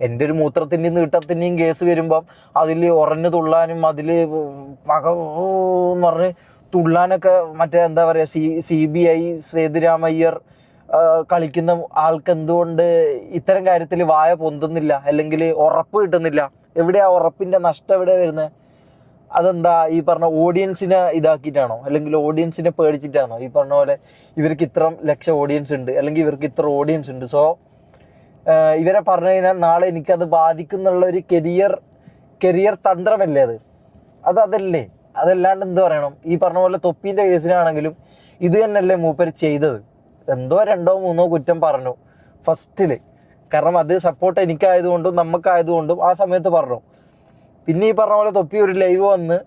എൻ്റെ ഒരു മൂത്രത്തിൻ്റെയും നീട്ടത്തിൻ്റെയും കേസ് വരുമ്പം അതിൽ ഉറഞ്ഞു തുള്ളാനും അതിൽ എന്ന് പറഞ്ഞ് തുള്ളാനൊക്കെ മറ്റേ എന്താ പറയുക CBI സേതുരാമയ്യർ കളിക്കുന്ന ആൾക്ക് എന്തുകൊണ്ട് ഇത്തരം കാര്യത്തിൽ വായ പൊന്തുന്നില്ല, അല്ലെങ്കിൽ ഉറപ്പ് കിട്ടുന്നില്ല? എവിടെയാ ഉറപ്പിൻ്റെ നഷ്ടം എവിടെ വരുന്നത്? അതെന്താ ഈ പറഞ്ഞ ഓഡിയൻസിനെ ഇതാക്കിയിട്ടാണോ, അല്ലെങ്കിൽ ഓഡിയൻസിനെ പേടിച്ചിട്ടാണോ? ഈ പറഞ്ഞ പോലെ ഇവർക്ക് ഇത്ര ലക്ഷം ഓഡിയൻസ് ഉണ്ട്, അല്ലെങ്കിൽ ഇവർക്ക് ഇത്ര ഓഡിയൻസ് ഉണ്ട്, സോ ഇവരെ പറഞ്ഞു കഴിഞ്ഞാൽ നാളെ എനിക്കത് ബാധിക്കുന്നുള്ള ഒരു കരിയർ തന്ത്രമല്ലേ അതല്ലേ? അതല്ലാണ്ട് എന്ത് പറയണം? ഈ പറഞ്ഞ പോലെ തൊപ്പീൻ്റെ കേസിനാണെങ്കിലും ഇത് തന്നെയല്ലേ മൂപ്പർ ചെയ്തത്? എന്തോ 2-3 കുറ്റം പറഞ്ഞു ഫസ്റ്റിൽ, കാരണം അത് സപ്പോർട്ട് എനിക്കായതുകൊണ്ടും നമുക്കായതുകൊണ്ടും ആ സമയത്ത് പറഞ്ഞു. പിന്നെ ഈ പറഞ്ഞ പോലെ തൊപ്പി ഒരു ലൈവ് വന്ന്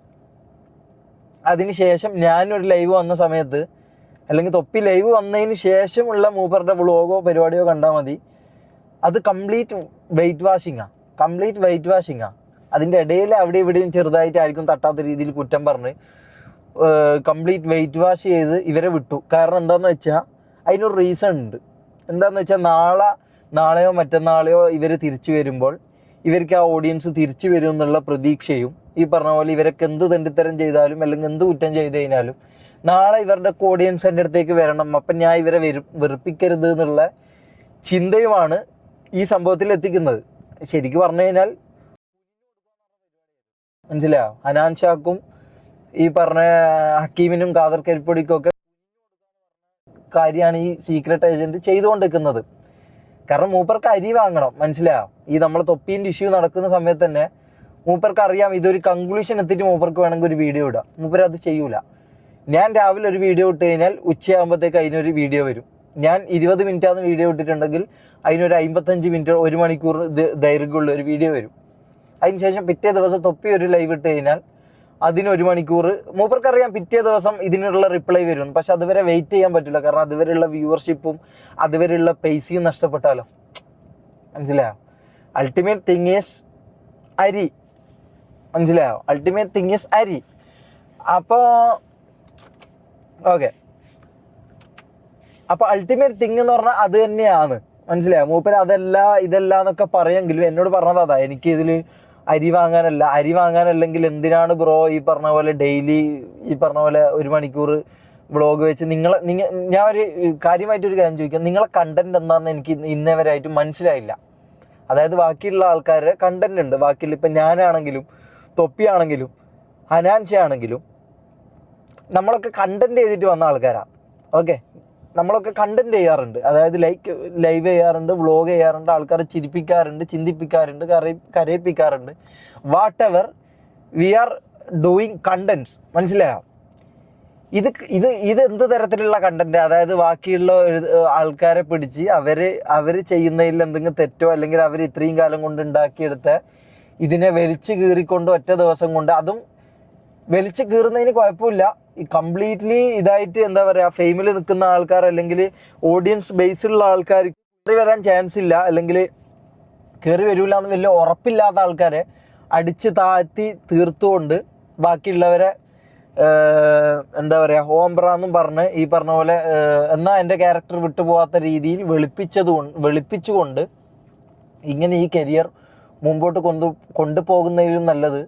അതിന് ശേഷം ഞാനൊരു ലൈവ് വന്ന സമയത്ത്, അല്ലെങ്കിൽ തൊപ്പി ലൈവ് വന്നതിന് ശേഷമുള്ള മൂപ്പറുടെ വ്ളോഗോ പരിപാടിയോ കണ്ടാൽ മതി, അത് കംപ്ലീറ്റ് വെയിറ്റ് വാഷിങ്ങാണ്. അതിൻ്റെ ഇടയിൽ അവിടെ ഇവിടെയും ചെറുതായിട്ടായിരിക്കും തട്ടാത്ത രീതിയിൽ കുറ്റം പറഞ്ഞ് കംപ്ലീറ്റ് വെയിറ്റ് വാഷ് ചെയ്ത് ഇവരെ വിട്ടു. കാരണം എന്താണെന്ന് വെച്ചാൽ അതിനൊരു റീസൺ ഉണ്ട്. എന്താണെന്ന് വെച്ചാൽ നാളെയോ മറ്റന്നാളെയോ ഇവർ തിരിച്ചു വരുമ്പോൾ ഇവർക്ക് ആ ഓഡിയൻസ് തിരിച്ചു വരും എന്നുള്ള പ്രതീക്ഷയും, ഈ പറഞ്ഞ പോലെ ഇവരൊക്കെ എന്ത് തെണ്ടിത്തരം ചെയ്താലും അല്ലെങ്കിൽ എന്ത് കുറ്റം ചെയ്ത് കഴിഞ്ഞാലും നാളെ ഇവരുടെ ഓഡിയൻസ് എൻ്റെ അടുത്തേക്ക് വരണം, അപ്പം ഞാൻ ഇവരെ വെറുപ്പിക്കരുത് എന്നുള്ള ചിന്തയുമാണ് ഈ സംഭവത്തിൽ എത്തിക്കുന്നത്. ശരിക്കും പറഞ്ഞു കഴിഞ്ഞാൽ മനസ്സിലായോ? ഹനാൻ ഷാക്കും ഈ പറഞ്ഞ ഹക്കീമിനും ഖാദർ കരിപ്പൊടിക്കും ഒക്കെ കാര്യമാണ് ഈ സീക്രട്ട് ഏജന്റ് ചെയ്തുകൊണ്ടിരിക്കുന്നത്. കാരണം മൂപ്പർക്ക് അരി വാങ്ങണം, മനസ്സിലായോ? ഈ നമ്മൾ തൊപ്പീൻ്റെ ഇഷ്യൂ നടക്കുന്ന സമയത്ത് തന്നെ മൂപ്പർക്ക് അറിയാം ഇതൊരു കൺക്ലൂഷൻ എത്തിയിട്ട് മൂപ്പർക്ക് വേണമെങ്കിൽ ഒരു വീഡിയോ ഇടാം. മൂപ്പർ അത് ചെയ്യൂല. ഞാൻ രാവിലെ ഒരു വീഡിയോ ഇട്ട് കഴിഞ്ഞാൽ ഉച്ചയാകുമ്പോഴത്തേക്ക് അതിനൊരു വീഡിയോ വരും. ഞാൻ 20 മിനിറ്റാണ് വീഡിയോ ഇട്ടിട്ടുണ്ടെങ്കിൽ അതിനൊരു 55 മിനിറ്റ് 1 മണിക്കൂർ ദൈർഘ്യമുള്ള ഒരു വീഡിയോ വരും. അതിനുശേഷം പിറ്റേ ദിവസം തൊപ്പി ഒരു ലൈവ് ഇട്ട് കഴിഞ്ഞാൽ അതിന് 1 മണിക്കൂർ മൂപ്പർക്കറിയാം പിറ്റേ ദിവസം ഇതിനുള്ള റിപ്ലൈ വരും. പക്ഷെ അതുവരെ വെയിറ്റ് ചെയ്യാൻ പറ്റില്ല, കാരണം അതുവരെയുള്ള വ്യൂവർഷിപ്പും അതുവരെയുള്ള പൈസയും നഷ്ടപ്പെട്ടാലോ. മനസ്സിലായോ? അൾട്ടിമേറ്റ് തിങ് ഈസ് അരി. മനസ്സിലായോ? അൾട്ടിമേറ്റ് തിങ് ഈസ് അരി. അപ്പോൾ ഓക്കെ, അപ്പോൾ അൾട്ടിമേറ്റ് തിങ് എന്ന് പറഞ്ഞാൽ അത് തന്നെയാണ്. മനസ്സിലായോ? മൂപ്പര് ഇതല്ല എന്നൊക്കെ പറയുമെങ്കിലും എന്നോട് പറഞ്ഞത് അതാ, എനിക്ക് ഇതിൽ അരി വാങ്ങാനല്ലെങ്കിൽ എന്തിനാണ് ബ്രോ ഈ പറഞ്ഞ പോലെ ഡെയിലി ഈ പറഞ്ഞ പോലെ 1 മണിക്കൂർ വ്ളോഗ് വെച്ച് ഞാൻ ഒരു കാര്യമായിട്ടൊരു കാര്യം ചോദിക്കാം, നിങ്ങളെ കണ്ടന്റ് എന്താണെന്ന് എനിക്ക് ഇന്നേവരായിട്ട് മനസ്സിലായില്ല. അതായത് ബാക്കിയുള്ള ആൾക്കാരുടെ കണ്ടന്റ് ഉണ്ട്, ബാക്കിയുള്ള ഇപ്പം ഞാനാണെങ്കിലും തൊപ്പിയാണെങ്കിലും ഹനാൻഷയാണെങ്കിലും നമ്മളൊക്കെ കണ്ടന്റ് ചെയ്തിട്ട് വന്ന ആൾക്കാരാണ്. ഓക്കെ, നമ്മളൊക്കെ കണ്ടന്റ് ചെയ്യാറുണ്ട്, അതായത് ലൈവ് ചെയ്യാറുണ്ട്, വ്ളോഗ് ചെയ്യാറുണ്ട്, ആൾക്കാരെ ചിരിപ്പിക്കാറുണ്ട്, ചിന്തിപ്പിക്കാറുണ്ട്, കരയിപ്പിക്കാറുണ്ട്. Whatever we are doing contents. മനസ്സിലായോ? ഇത് എന്ത് തരത്തിലുള്ള കണ്ടന്റ്? അതായത് ബാക്കിയുള്ള ആൾക്കാരെ പിടിച്ച് അവർ ചെയ്യുന്നതിൽ എന്തെങ്കിലും തെറ്റോ, അല്ലെങ്കിൽ അവർ ഇത്രയും കാലം കൊണ്ട് ഉണ്ടാക്കിയെടുത്ത ഇതിനെ വലിച്ചു കീറിക്കൊണ്ട് ഒറ്റ ദിവസം കൊണ്ട്, അതും വലിച്ചു കീറുന്നതിന് കുഴപ്പമില്ല, ഈ കംപ്ലീറ്റ്ലി ഇതായിട്ട് എന്താ പറയുക, ഫെയിമിൽ നിൽക്കുന്ന ആൾക്കാർ അല്ലെങ്കിൽ ഓഡിയൻസ് ബേസിലുള്ള ആൾക്കാർ കയറി വരാൻ ചാൻസ് ഇല്ല, അല്ലെങ്കിൽ കയറി വരില്ല എന്ന് വലിയ ഉറപ്പില്ലാത്ത ആൾക്കാരെ അടിച്ച് താഴ്ത്തി തീർത്തുകൊണ്ട് ബാക്കിയുള്ളവരെ എന്താ പറയുക ഓംബ്രാന്നും പറഞ്ഞ് ഈ പറഞ്ഞ പോലെ എന്നാൽ എൻ്റെ ക്യാരക്ടർ വിട്ടുപോകാത്ത രീതിയിൽ വെളുപ്പിച്ചുകൊണ്ട് ഇങ്ങനെ ഈ കരിയർ മുമ്പോട്ട് കൊണ്ടുപോകുന്നതിലും നല്ലത്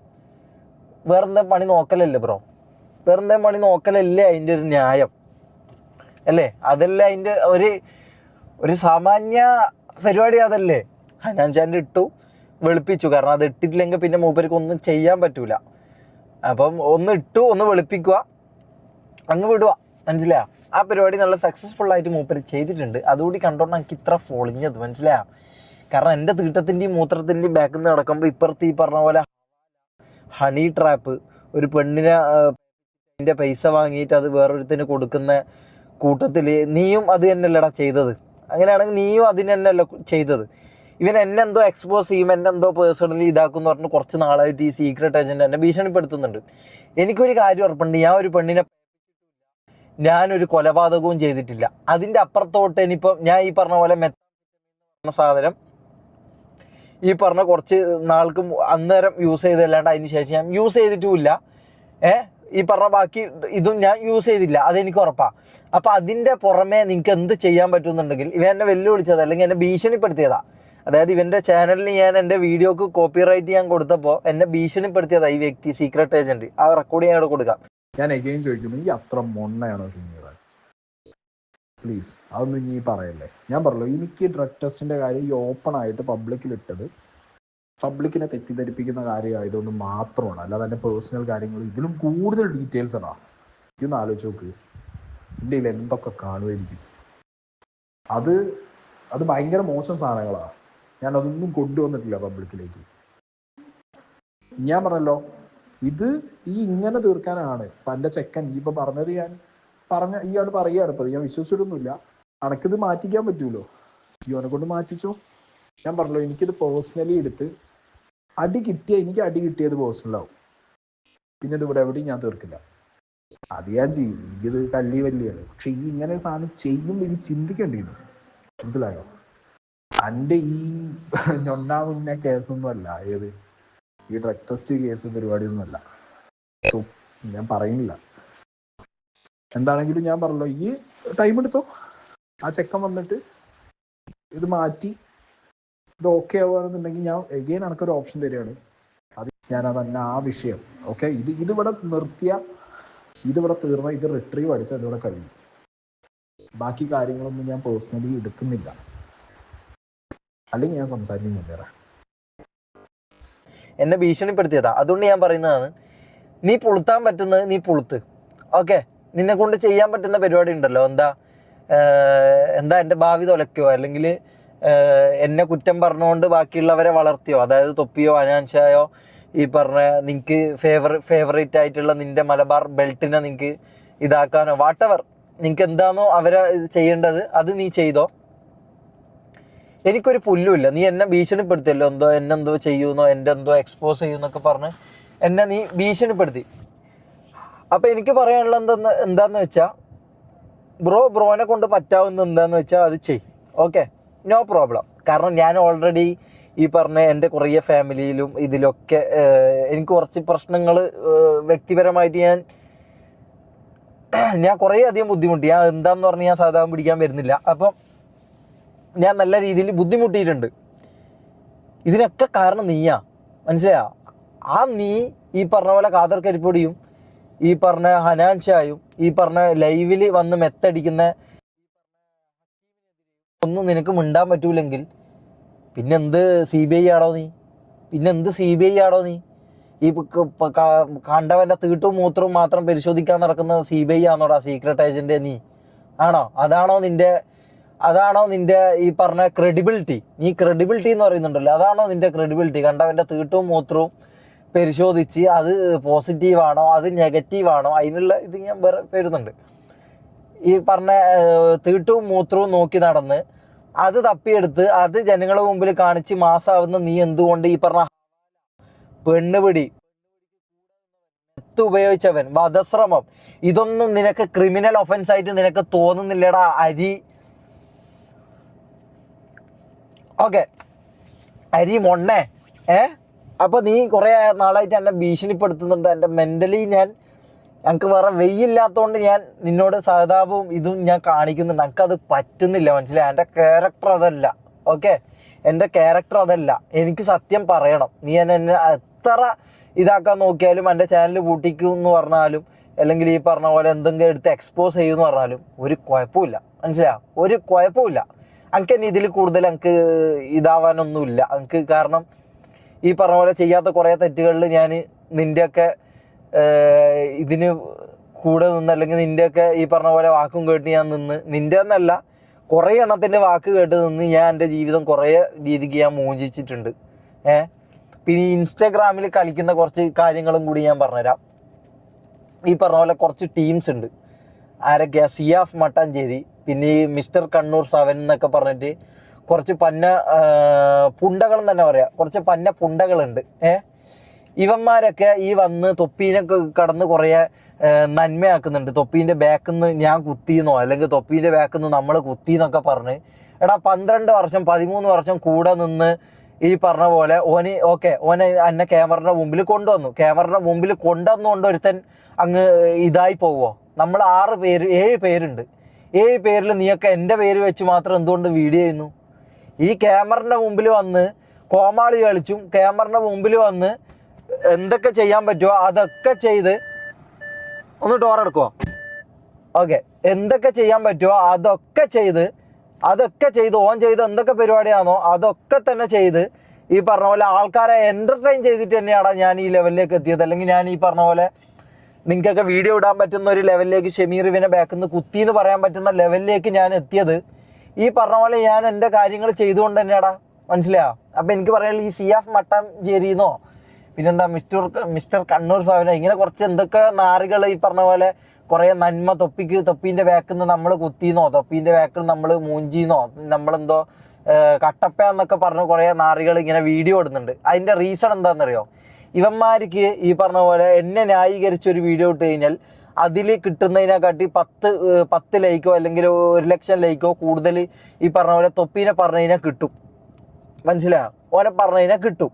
വേറെന്താ പണി നോക്കലല്ലേ ബ്രോ? വേറെന്താ പണി നോക്കലല്ലേ അതിൻ്റെ ഒരു ന്യായം അല്ലേ? അതല്ലേ അതിൻ്റെ ഒരു സാമാന്യ പരിപാടി അതല്ലേ? ഹനാൻ ഷാൻ്റെ ഇട്ടു, വെളുപ്പിച്ചു. കാരണം അത് ഇട്ടിട്ടില്ലെങ്കിൽ പിന്നെ മൂപ്പർക്ക് ഒന്നും ചെയ്യാൻ പറ്റൂല. അപ്പം ഒന്ന് ഇട്ടു, ഒന്ന് വെളുപ്പിക്കുക, അങ്ങ് വിടുക. മനസ്സിലായോ? ആ പരിപാടി നല്ല സക്സസ്ഫുൾ ആയിട്ട് മൂപ്പര് ചെയ്തിട്ടുണ്ട്. അതുകൂടി കണ്ടോണ്ട് എനിക്ക് ഇത്ര പൊളിഞ്ഞത്. മനസ്സിലായോ? കാരണം എൻ്റെ തീട്ടത്തിൻ്റെയും മൂത്രത്തിൻ്റെയും ബാക്കിൽ നിന്ന് കിടക്കുമ്പോൾ ഇപ്പുറത്ത് ഈ പറഞ്ഞ പോലെ ഹണി ട്രാപ്പ്, ഒരു പെണ്ണിനെ അതിൻ്റെ പൈസ വാങ്ങിയിട്ട് അത് വേറൊരുത്തിന് കൊടുക്കുന്ന കൂട്ടത്തിൽ നീയും അത് തന്നെയല്ലടാ ചെയ്തത്. അങ്ങനെയാണെങ്കിൽ നീയും അതിന് തന്നെയല്ല ചെയ്തത്. ഇവൻ എന്നെ എന്തോ എക്സ്പോസ് ചെയ്യും, എന്നെ എന്തോ പേഴ്സണലി ഇതാക്കും എന്ന് പറഞ്ഞ് കുറച്ച് നാളായിട്ട് ഈ സീക്രട്ട് ഏജൻറ്റ് എന്നെ ഭീഷണിപ്പെടുത്തുന്നുണ്ട്. എനിക്കൊരു കാര്യം ഉറപ്പുണ്ട്, ഞാനൊരു കൊലപാതകവും ചെയ്തിട്ടില്ല. അതിൻ്റെ അപ്പുറത്തോട്ട് ഇനിയിപ്പോൾ ഞാൻ ഈ പറഞ്ഞ പോലെ സാധനം ഈ പറഞ്ഞ കുറച്ച് നാൾക്കും അന്നേരം യൂസ് ചെയ്തല്ലാണ്ട് അതിന് ശേഷം ഞാൻ യൂസ് ചെയ്തിട്ടുമില്ല. ഈ പറഞ്ഞ ബാക്കി ഇതും ഞാൻ യൂസ് ചെയ്തില്ല, അതെനിക്ക് ഉറപ്പാണ്. അപ്പോൾ അതിൻ്റെ പുറമെ നിങ്ങൾക്ക് എന്ത് ചെയ്യാൻ പറ്റുമെന്നുണ്ടെങ്കിൽ ഇവ എന്നെ വെല്ലുവിളിച്ചത് അല്ലെങ്കിൽ എന്നെ ഭീഷണിപ്പെടുത്തിയതാ. അതായത് ഇവൻ്റെ ചാനലിൽ ഞാൻ എൻ്റെ വീഡിയോക്ക് കോപ്പിറൈറ്റ് ചെയ്യാൻ കൊടുത്തപ്പോൾ എന്നെ ഭീഷണിപ്പെടുത്തിയതാണ് ഈ വ്യക്തി, സീക്രട്ട് ഏജൻറ്റ്. ആ റെക്കോർഡ് ഞാൻ ഇവിടെ കൊടുക്കാം. ഞാൻ എഗെയിൻ ചോദിക്കുന്നു, ഈ അത്ര മൊണ്ണയാണോ ഷമീറ? പ്ലീസ് അതൊന്നും നീ പറയല്ലേ. ഞാൻ പറഞ്ഞല്ലോ, എനിക്ക് ഡ്രഗ് ടെസ്റ്റിൻ്റെ കാര്യം ഈ ഓപ്പൺ ആയിട്ട് പബ്ലിക്കിലിട്ടത് പബ്ലിക്കിനെ തെറ്റിദ്ധരിപ്പിക്കുന്ന കാര്യമായതുകൊണ്ട് മാത്രമാണ്, അല്ലാതെ എൻ്റെ പേഴ്സണൽ കാര്യങ്ങൾ ഇതിലും കൂടുതൽ ഡീറ്റെയിൽസ് ആണ്. ഇതൊന്ന് ആലോചിച്ച് നോക്ക്, ഇന്ത്യയിൽ എന്തൊക്കെ കാണുമായിരിക്കും. അത് ഭയങ്കര മോശം സാധനങ്ങളാണ്. ഞാൻ അതൊന്നും കൊണ്ടുവന്നിട്ടില്ല പബ്ലിക്കിലേക്ക്. ഞാൻ പറഞ്ഞല്ലോ, ഇത് ഇങ്ങനെ തീർക്കാനാണ്. ഇപ്പം എൻ്റെ ചെക്കൻ ഇപ്പം പറഞ്ഞത് ഇയാൾ പറയുകയാണ്. ഇപ്പം ഞാൻ വിശ്വസിച്ചിട്ടൊന്നുമില്ല. അനക്കിത് മാറ്റിക്കാൻ പറ്റൂലോ, ഇവനെ കൊണ്ട് മാറ്റിച്ചോ. ഞാൻ പറഞ്ഞല്ലോ, എനിക്കിത് പേഴ്സണലി എടുത്ത് എനിക്ക് അടി കിട്ടിയത് പേഴ്സണലാവും. പിന്നെ ഇത് ഇവിടെ എവിടെയും ഞാൻ തീർക്കില്ല. അത് ഞാൻ ചെയ്യും, എനിക്കിത് തല്ലി വലിയാണ്. പക്ഷെ ഇങ്ങനെ ഒരു സാധനം ചെയ്യുമ്പോൾ ഇത് ചിന്തിക്കേണ്ടിയിരുന്നു. മനസ്സിലായോ? എൻ്റെ ഈ ഞൊണ്ടാമുന്ന കേസൊന്നും അല്ല, ഈ ഡ്രഗ് ടെസ്റ്റ് കേസ് പരിപാടിയൊന്നും അല്ല. ഞാൻ പറയുന്നില്ല. എന്താണെങ്കിലും ഞാൻ പറഞ്ഞല്ലോ, ഈ ടൈം എടുത്തോ. ആ ചെക്കൻ വന്നിട്ട് ഇത് മാറ്റി ഇത് ഓക്കെ ആവുകയാണെന്നുണ്ടെങ്കിൽ ഞാൻ എഗെയിൻ എനിക്കൊരു ഓപ്ഷൻ തരികയാണ്. അത് ഞാനതന്നെ ആ വിഷയം ഓക്കെ, ഇതിവിടെ നിർത്തിയ, ഇതിവിടെ തീർന്ന, ഇത് റിട്രീവ് അടിച്ചാൽ ഇതിവിടെ കഴിയും. ബാക്കി കാര്യങ്ങളൊന്നും ഞാൻ പേഴ്സണലി എടുക്കുന്നില്ല, അല്ലെങ്കിൽ ഞാൻ സംസാരിക്കുന്നില്ല. എന്നെ ഭീഷണിപ്പെടുത്തിയതാ. അതുകൊണ്ട് ഞാൻ പറയുന്നതാണ്, നീ പുളുത്താൻ പറ്റുന്നത് നീ പുളുത്ത്. ഓക്കെ, നിന്നെ കൊണ്ട് ചെയ്യാൻ പറ്റുന്ന പരിപാടി ഉണ്ടല്ലോ, എന്താ എൻ്റെ ഭാവി തുലയ്ക്കോ, അല്ലെങ്കിൽ എന്നെ കുറ്റം പറഞ്ഞുകൊണ്ട് ബാക്കിയുള്ളവരെ വളർത്തിയോ, അതായത് തൊപ്പിയോ അനാൻഷായോ ഈ പറഞ്ഞ നിനക്ക് ഫേവറേറ്റ് ആയിട്ടുള്ള നിൻ്റെ മലബാർ ബെൽറ്റിനെ നിനക്ക് ഇതാക്കാനോ വാട്ടവർ നിനക്ക് എന്താണോ അവരെ ചെയ്യേണ്ടത് അത് നീ ചെയ്തോ. എനിക്കൊരു പുല്ലുമില്ല. നീ എന്നെ ഭീഷണിപ്പെടുത്തിയല്ലോ, എന്നെന്തോ ചെയ്യുന്നോ, എൻ്റെ എന്തോ എക്സ്പോസ് ചെയ്യുന്നൊക്കെ പറഞ്ഞ് എന്നെ നീ ഭീഷണിപ്പെടുത്തി. അപ്പം എനിക്ക് പറയാനുള്ളത് എന്താന്ന് വെച്ചാൽ, ബ്രോനെ കൊണ്ട് പറ്റാവുന്ന എന്താന്ന് വെച്ചാൽ അത് ചെയ്. Okay, no problem. കാരണം ഞാൻ ഓൾറെഡി ഈ പറഞ്ഞ എൻ്റെ കുറേ ഫാമിലിയിലും ഇതിലൊക്കെ എനിക്ക് കുറച്ച് പ്രശ്നങ്ങൾ വ്യക്തിപരമായിട്ട് ഞാൻ കുറേ അധികം ബുദ്ധിമുട്ടി. ഞാൻ എന്താന്ന് പറഞ്ഞ് ഞാൻ സാധാരണ പിടിക്കാൻ വരുന്നില്ല. അപ്പം ഞാൻ നല്ല രീതിയിൽ ബുദ്ധിമുട്ടിയിട്ടുണ്ട്. ഇതിനൊക്കെ കാരണം നീയാ, മനസ്സിലായോ? നീ ഈ പറഞ്ഞ പോലെ ഖാദർ കരിപ്പൊടിയും ഈ പറഞ്ഞ ഹനാൻഷായും ഈ പറഞ്ഞ ലൈവിൽ വന്ന് മെത്തടിക്കുന്ന ഒന്നും നിനക്ക് മിണ്ടാൻ പറ്റൂലെങ്കിൽ പിന്നെന്ത് CBI ആണോ നീ? ഈ കണ്ടവൻ്റെ തീട്ടും മൂത്രവും മാത്രം പരിശോധിക്കാൻ നടക്കുന്ന CBI ആണോടാ സീക്രട്ട് ഏജന്റ് നീ? ആണോ? അതാണോ നിന്റെ ഈ പറഞ്ഞ ക്രെഡിബിലിറ്റി? നീ ക്രെഡിബിലിറ്റി എന്ന് പറയുന്നുണ്ടല്ലോ, അതാണോ നിന്റെ ക്രെഡിബിലിറ്റി? കണ്ടവൻ്റെ തീട്ടും മൂത്രവും പരിശോധിച്ച് അത് പോസിറ്റീവാണോ അത് നെഗറ്റീവാണോ അതിനുള്ള ഇത് ഞാൻ വേറെ വരുന്നുണ്ട്. ഈ പറഞ്ഞ തീട്ടവും മൂത്രവും നോക്കി നടന്ന് അത് തപ്പിയെടുത്ത് അത് ജനങ്ങളുടെ മുമ്പിൽ കാണിച്ച് മാസാവുന്ന നീ എന്തുകൊണ്ട് ഈ പറഞ്ഞ പെണ്ണുപിടി, ഉപയോഗിച്ചവൻ, വധശ്രമം, ഇതൊന്നും നിനക്ക് ക്രിമിനൽ ഒഫൻസ് ആയിട്ട് നിനക്ക് തോന്നുന്നില്ലടാ അരി? ഓക്കെ, അരി മൊണ്ണേ. അപ്പോൾ നീ കുറേ നാളായിട്ട് എന്നെ ഭീഷണിപ്പെടുത്തുന്നുണ്ട്. എൻ്റെ മെൻ്റലി ഞങ്ങൾക്ക് വേറെ വെയ്യില്ലാത്തതുകൊണ്ട് ഞാൻ നിന്നോട് സഹതാപവും ഇതും ഞാൻ കാണിക്കുന്നുണ്ട്. എനിക്കത് പറ്റുന്നില്ല, മനസ്സിലായി? എൻ്റെ ക്യാരക്ടർ അതല്ല. ഓക്കെ, എൻ്റെ ക്യാരക്ടർ അതല്ല. എനിക്ക് സത്യം പറയണം. നീ എന്നെ എത്ര ഇതാക്കാൻ നോക്കിയാലും, എൻ്റെ ചാനൽ പൂട്ടിക്കും എന്ന് പറഞ്ഞാലും, അല്ലെങ്കിൽ ഈ പറഞ്ഞ പോലെ എന്തെങ്കിലും എടുത്ത് എക്സ്പോസ് ചെയ്യുമെന്ന് പറഞ്ഞാലും ഒരു കുഴപ്പമില്ല, മനസ്സിലായോ? ഒരു കുഴപ്പമില്ല. എനിക്ക് തന്നെ ഇതിൽ കൂടുതൽ എനിക്ക് ഇതാവാനൊന്നുമില്ല എനിക്ക്. കാരണം ഈ പറഞ്ഞ പോലെ ചെയ്യാത്ത കുറേ തെറ്റുകളിൽ ഞാൻ നിൻ്റെയൊക്കെ ഇതിന് കൂടെ നിന്ന്, അല്ലെങ്കിൽ നിൻ്റെയൊക്കെ ഈ പറഞ്ഞ പോലെ വാക്കും കേട്ട് ഞാൻ നിന്ന്, നിൻ്റെ എന്നല്ല കുറേ എണ്ണത്തിൻ്റെ വാക്ക് കേട്ട് നിന്ന് ഞാൻ എൻ്റെ ജീവിതം കുറേ രീതിക്ക് ഞാൻ മോചിച്ചിട്ടുണ്ട്. പിന്നെ ഈ ഇൻസ്റ്റാഗ്രാമിൽ കളിക്കുന്ന കുറച്ച് കാര്യങ്ങളും കൂടി ഞാൻ പറഞ്ഞുതരാം. ഈ പറഞ്ഞ പോലെ കുറച്ച് ടീംസ് ഉണ്ട്. ആരൊക്കെയാ? സിയാഫ് മട്ടാഞ്ചേരി, പിന്നെ ഈ മിസ്റ്റർ കണ്ണൂർ 7 എന്നൊക്കെ പറഞ്ഞിട്ട് കുറച്ച് പുണ്ടകളും തന്നെ പറയാം, കുറച്ച് പുണ്ടകളുണ്ട്. ഇവന്മാരൊക്കെ ഈ വന്ന് തൊപ്പീനൊക്കെ കടന്ന് കുറേ നന്മയാക്കുന്നുണ്ട്. തൊപ്പീൻ്റെ ബാക്കിൽ നിന്ന് ഞാൻ കുത്തിയെന്നോ, അല്ലെങ്കിൽ തൊപ്പീൻ്റെ ബാക്കിൽ നിന്ന് നമ്മൾ കുത്തിയെന്നൊക്കെ പറഞ്ഞ്, എടാ 12 വർഷം 13 വർഷം കൂടെ നിന്ന് ഈ പറഞ്ഞ പോലെ ഓന് എന്നെ ക്യാമറയുടെ മുമ്പിൽ കൊണ്ടുവന്നു. ക്യാമറയുടെ മുമ്പിൽ കൊണ്ടുവന്നുകൊണ്ട് ഒരുത്തൻ അങ്ങ് ഇതായി പോവോ? നമ്മൾ 7 പേരുണ്ട്. 7 പേരിൽ നീയൊക്കെ എൻ്റെ പേര് വെച്ച് മാത്രം എന്തുകൊണ്ട് വീഡിയോ ചെയ്യുന്നു? ഈ ക്യാമറിൻ്റെ മുമ്പിൽ വന്ന് കോമാളി കളിച്ചും ക്യാമറിൻ്റെ മുമ്പിൽ വന്ന് എന്തൊക്കെ ചെയ്യാൻ പറ്റുമോ അതൊക്കെ ചെയ്ത് ഒന്ന് ഡോറെടുക്കുമോ? ഓക്കെ, എന്തൊക്കെ ചെയ്യാൻ പറ്റുമോ അതൊക്കെ ചെയ്ത് ഓൺ ചെയ്ത് എന്തൊക്കെ പരിപാടിയാണോ അതൊക്കെ തന്നെ ചെയ്ത് ഈ പറഞ്ഞ പോലെ ആൾക്കാരെ എൻ്റർടൈൻ ചെയ്തിട്ട് തന്നെയാണ് ഞാൻ ഈ ലെവലിലേക്ക് എത്തിയത്. അല്ലെങ്കിൽ ഞാൻ ഈ പറഞ്ഞ പോലെ നിങ്ങൾക്കൊക്കെ വീഡിയോ ഇടാൻ പറ്റുന്ന ഒരു ലെവലിലേക്ക് ഷമീർ ഇവനെ ബാക്കിൽ നിന്ന് കുത്തി എന്ന് പറയാൻ പറ്റുന്ന ലെവലിലേക്ക് ഞാൻ എത്തിയത് ഈ പറഞ്ഞ പോലെ ഞാൻ എൻ്റെ കാര്യങ്ങൾ ചെയ്തുകൊണ്ട് തന്നെയാടാ. മനസ്സിലായോ? അപ്പം എനിക്ക് പറയാനുള്ള ഈ സിയാഫ് മട്ടാഞ്ചേരിന്നോ പിന്നെന്താ മിസ്റ്റർ കണ്ണൂർ സാധനം ഇങ്ങനെ കുറച്ച് എന്തൊക്കെ നാറുകൾ ഈ പറഞ്ഞ പോലെ കുറേ നന്മ തൊപ്പീൻ്റെ ബാക്കിൽ നിന്ന് നമ്മൾ കുത്തിന്നോ തൊപ്പീൻ്റെ ബാക്കിൽ നമ്മൾ മൂഞ്ചിന്നോ നമ്മളെന്തോ കട്ടപ്പ എന്നൊക്കെ പറഞ്ഞ് കുറേ നാറികൾ ഇങ്ങനെ വീഡിയോ ഇടുന്നുണ്ട്. അതിൻ്റെ റീസൺ എന്താണെന്നറിയോ? ഇവന്മാർക്ക് ഈ പറഞ്ഞ പോലെ എന്നെ ന്യായീകരിച്ചൊരു വീഡിയോ ഇട്ട് കഴിഞ്ഞാൽ അതിൽ കിട്ടുന്നതിനെക്കാട്ടി 10 ലൈക്കോ അല്ലെങ്കിൽ 1,00,000 ലൈക്കോ കൂടുതൽ ഈ പറഞ്ഞ പോലെ തൊപ്പീനെ പറഞ്ഞു കഴിഞ്ഞാൽ കിട്ടും. മനസ്സിലായോ? ഓനെ പറഞ്ഞു കഴിഞ്ഞാൽ കിട്ടും.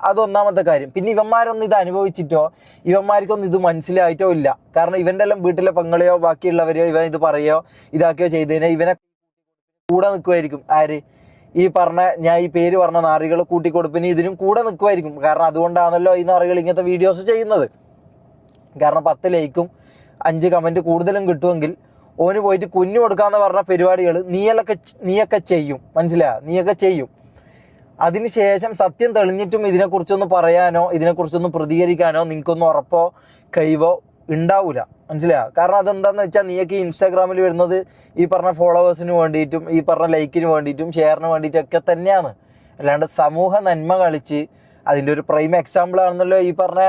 അതൊന്നാമത്തെ കാര്യം. പിന്നെ ഇവന്മാരൊന്നും ഇത് അനുഭവിച്ചിട്ടോ ഇവന്മാർക്കൊന്നും ഇത് മനസ്സിലായിട്ടോ ഇല്ല. കാരണം ഇവൻ്റെ എല്ലാം വീട്ടിലെ പെങ്ങളെയോ ബാക്കിയുള്ളവരെയോ ഇവൻ ഇത് പറയുകയോ ഇതാക്കുകയോ ചെയ്തതിനെ ഇവനെ കൂടെ നിൽക്കുമായിരിക്കും. ആര്? ഈ പറഞ്ഞ ഞാൻ ഈ പേര് പറഞ്ഞ നാറികൾ കൂട്ടിക്കൊടുപ്പിന് ഇതിനും കൂടെ നിൽക്കുമായിരിക്കും. കാരണം അതുകൊണ്ടാണല്ലോ ഈ നാറികൾ ഇങ്ങനത്തെ വീഡിയോസ് ചെയ്യുന്നത്. കാരണം 10 ലൈക്കും 5 കമൻറ്റ് കൂടുതലും കിട്ടുമെങ്കിൽ ഓന് പോയിട്ട് കുഞ്ഞു കൊടുക്കാമെന്ന് പറഞ്ഞ പരിപാടികൾ നീയൊക്കെ ചെയ്യും. മനസ്സിലായോ? നീയൊക്കെ ചെയ്യും. അതിനുശേഷം സത്യം തെളിഞ്ഞിട്ടും ഇതിനെക്കുറിച്ചൊന്ന് പറയാനോ ഇതിനെക്കുറിച്ചൊന്ന് പ്രതികരിക്കാനോ നിങ്ങൾക്കൊന്നും ഉറപ്പോ കഴിവോ ഉണ്ടാവില്ല. മനസ്സിലായോ? കാരണം അതെന്താണെന്ന് വെച്ചാൽ നീയൊക്കെ ഇൻസ്റ്റാഗ്രാമിൽ വരുന്നത് ഈ പറഞ്ഞ ഫോളോവേഴ്സിന് വേണ്ടിയിട്ടും ഈ പറഞ്ഞ ലൈക്കിന് വേണ്ടിയിട്ടും ഷെയറിന് വേണ്ടിയിട്ടൊക്കെ തന്നെയാണ്. അല്ലാണ്ട് സമൂഹ നന്മ കളിച്ച് അതിൻ്റെ ഒരു പ്രൈം എക്സാമ്പിൾ ആണെന്നല്ലോ ഈ പറഞ്ഞ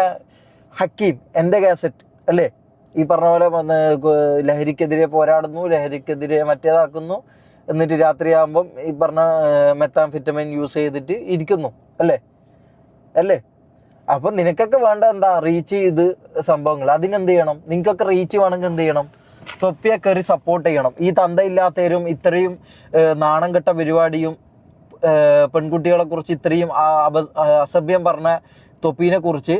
ഹക്കീം എൻ്റെ കാസറ്റ് അല്ലേ? ഈ പറഞ്ഞ പോലെ വന്ന് ലഹരിക്കെതിരെ പോരാടുന്നു, ലഹരിക്കെതിരെ മറ്റേതാക്കുന്നു, എന്നിട്ട് രാത്രിയാകുമ്പം ഈ പറഞ്ഞ മെത്താംഫെറ്റമിൻ യൂസ് ചെയ്തിട്ട് ഇരിക്കുന്നു അല്ലേ? അപ്പം നിനക്കൊക്കെ വേണ്ട എന്താ? റീച്ച് ചെയ്ത് സംഭവങ്ങൾ. അതിനെന്ത് ചെയ്യണം? നിങ്ങൾക്കൊക്കെ റീച്ച് വേണമെങ്കിൽ എന്ത് ചെയ്യണം? തൊപ്പിയെ കയറി സപ്പോർട്ട് ചെയ്യണം. ഈ തന്തയില്ലാത്തവരും ഇത്രയും നാണം കെട്ട പരിപാടിയും പെൺകുട്ടികളെ കുറിച്ച് ഇത്രയും അസഭ്യം പറഞ്ഞ തൊപ്പീനെ കുറിച്ച്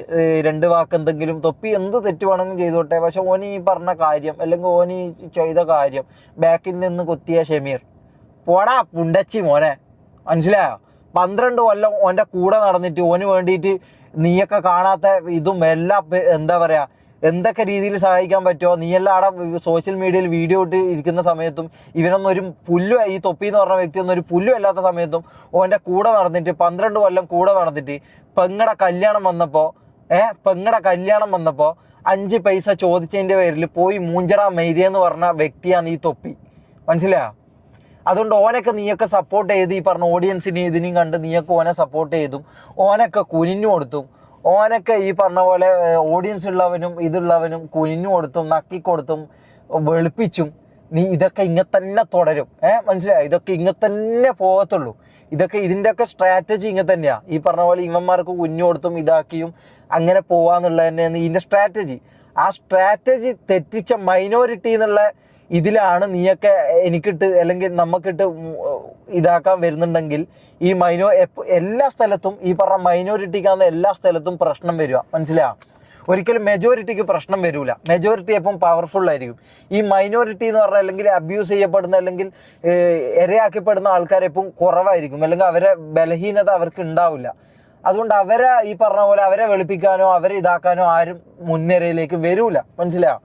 2 വാക്ക് എന്തെങ്കിലും തൊപ്പി എന്ത് തെറ്റ് വേണമെങ്കിലും ചെയ്തോട്ടെ, പക്ഷെ ഓന് ഈ പറഞ്ഞ കാര്യം അല്ലെങ്കിൽ ഓന് ചെയ്ത കാര്യം ബാക്കിൽ നിന്ന് കൊത്തിയ ഷമീർ പോടാ പുണ്ടച്ചി മോനെ. മനസ്സിലായോ? 12 കൊല്ലം ഓൻ്റെ കൂടെ നടന്നിട്ട് ഓന് വേണ്ടിയിട്ട് നീയൊക്കെ കാണാത്ത ഇതും എല്ലാം എന്താ പറയുക എന്തൊക്കെ രീതിയിൽ സഹായിക്കാൻ പറ്റുമോ നീയെല്ലാം അവിടെ സോഷ്യൽ മീഡിയയിൽ വീഡിയോ ഇട്ട് ഇരിക്കുന്ന സമയത്തും ഇവനൊന്നും ഒരു പുല്ലും ഈ തൊപ്പി എന്ന് പറഞ്ഞ വ്യക്തി ഒന്നും ഒരു പുല്ലും അല്ലാത്ത സമയത്തും ഓൻ്റെ കൂടെ നടന്നിട്ട് 12 കൊല്ലം കൂടെ നടന്നിട്ട് പെങ്ങടെ കല്യാണം വന്നപ്പോൾ 5 പൈസ ചോദിച്ചതിൻ്റെ പേരിൽ പോയി മൂഞ്ചറ മെയ്രിയെന്ന് പറഞ്ഞ വ്യക്തിയാണ് ഈ തൊപ്പി. മനസ്സിലായോ? അതുകൊണ്ട് ഓനൊക്കെ നീയൊക്കെ സപ്പോർട്ട് ചെയ്ത് ഈ പറഞ്ഞ ഓഡിയൻസിനെ ഇതിനെയും കണ്ട് നീയൊക്കെ ഓനെ സപ്പോർട്ട് ചെയ്തും ഓനൊക്കെ കുനിഞ്ഞു കൊടുത്തും ഓനൊക്കെ ഈ പറഞ്ഞ പോലെ ഓഡിയൻസ് ഉള്ളവനും ഇതുള്ളവനും കുനിഞ്ഞു കൊടുത്തും നക്കിക്കൊടുത്തും വെളുപ്പിച്ചും നീ ഇതൊക്കെ ഇങ്ങനെ തന്നെ തുടരും. മനസ്സിലായോ? ഇതൊക്കെ ഇങ്ങനെ തന്നെ പോകത്തുള്ളൂ. ഇതിൻ്റെയൊക്കെ സ്ട്രാറ്റജി ഇങ്ങനെ തന്നെയാണ്. ഈ പറഞ്ഞ പോലെ ഇവന്മാർക്ക് കുഞ്ഞു കൊടുത്തും ഇതാക്കിയും അങ്ങനെ പോവാന്നുള്ളത് തന്നെയാണ് ഇതിൻ്റെ സ്ട്രാറ്റജി. ആ സ്ട്രാറ്റജി തെറ്റിച്ച മൈനോറിറ്റി എന്നുള്ള ഇതിലാണ് നീയൊക്കെ എനിക്കിട്ട് അല്ലെങ്കിൽ നമുക്കിട്ട് ഇതാക്കാൻ വരുന്നുണ്ടെങ്കിൽ ഈ എല്ലാ സ്ഥലത്തും ഈ പറഞ്ഞ മൈനോറിറ്റിക്കാണ് എല്ലാ സ്ഥലത്തും പ്രശ്നം വരിക. മനസ്സിലായോ? ഒരിക്കലും മെജോറിറ്റിക്ക് പ്രശ്നം വരില്ല. മെജോറിറ്റി എപ്പം പവർഫുൾ ആയിരിക്കും. ഈ മൈനോറിറ്റി എന്ന് പറഞ്ഞാൽ അല്ലെങ്കിൽ അബ്യൂസ് ചെയ്യപ്പെടുന്ന അല്ലെങ്കിൽ ഇരയാക്കപ്പെടുന്ന ആൾക്കാരെപ്പം കുറവായിരിക്കും. അല്ലെങ്കിൽ അവരെ ബലഹീനത അവർക്ക് ഉണ്ടാവില്ല. അതുകൊണ്ട് അവരെ ഈ പറഞ്ഞ പോലെ അവരെ വെളുപ്പിക്കാനോ അവരെ ഇതാക്കാനോ ആരും മുൻനിരയിലേക്ക് വരില്ല. മനസ്സിലായോ?